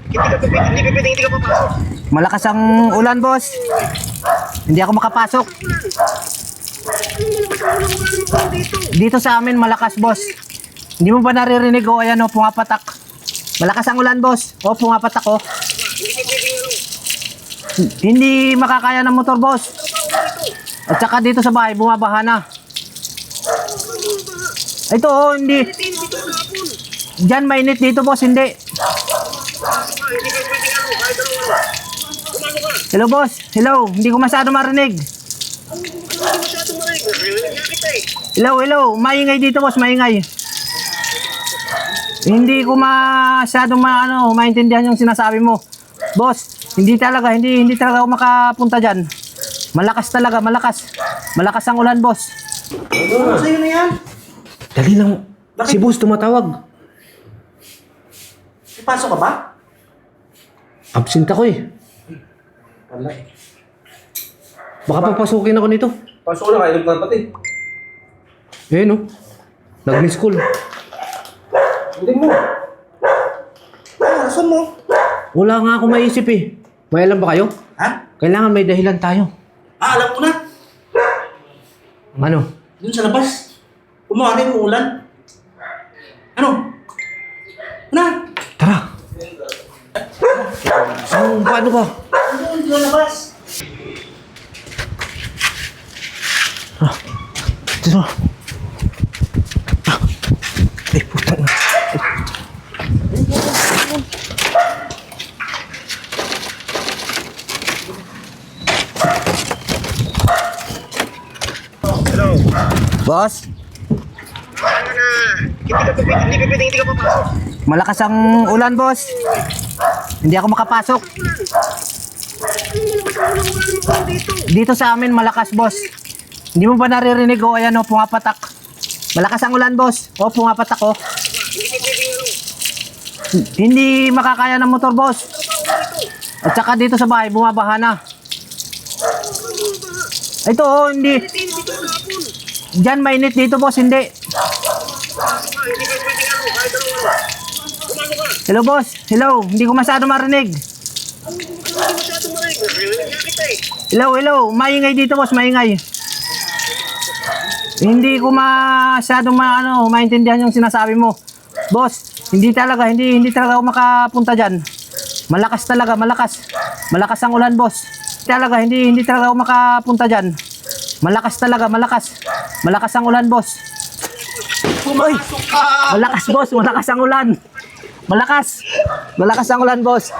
Hindi ka papasok. Malakas ang ulan, boss. Hindi ako makapasok. Dito sa amin, malakas, boss. Hindi mo ba naririnig? O, ayan, o, pumapatak. Malakas ang ulan, boss. O, pumapatak, o. Hindi makakaya ng motor, boss. At saka dito sa bahay, bumabaha na. Ito, oh, hindi. Diyan, mainit dito, boss. Hindi. Hello, boss. Hello. Hindi ko masyado marinig. Hello, hello. Maingay dito, boss. Maingay. Hindi ko masyado maintindihan yung sinasabi mo. Boss, hindi talaga ako makapunta diyan. Malakas talaga, malakas. Malakas ang ulan, boss. Ano sa'yo na yan? Dali lang. Si boss tumatawag. Ipasok ka ba? Absent ako eh. Wala. Baka papasukin ako nito. Pasok na, kainom ka pati. Eh no. Nag-miss call. Hindi mo. Ano, rason mo? Wala nga ako maisip eh. May alam ba kayo? Ha? Kailangan may dahilan tayo. Alam ko na. Ano? Doon sa labas. Umawagin yung ulan. Ano? Ano? Tara. Paano ba? Doon sa labas. Dito. Ay, putang na. Hello. Boss, Hindi ka papasok. malakas ang ulan, boss. Hindi ako makapasok. Dito sa amin, malakas, boss. Hindi mo ba naririnig? O, ayan, o, pumapatak. Malakas ang ulan, boss. O, pumapatak, o. Hindi makakaya ng motor, boss. At saka dito sa bahay, bumabaha na. Ito, o, hindi. Diyan, mainit dito, boss. Hindi. Hello, boss. Hello. Hindi ko masyado marinig. Hello, hello. Maingay dito, boss. Maingay. Hindi ko masyado maintindihan yung sinasabi mo. Boss, hindi talaga ako makapunta diyan. Malakas talaga, malakas. Malakas ang ulan, boss. Hindi talaga ako makapunta diyan. Malakas talaga, malakas. Malakas ang ulan, boss. Uy! Malakas, boss. Malakas ang ulan. Malakas. Malakas ang ulan, boss.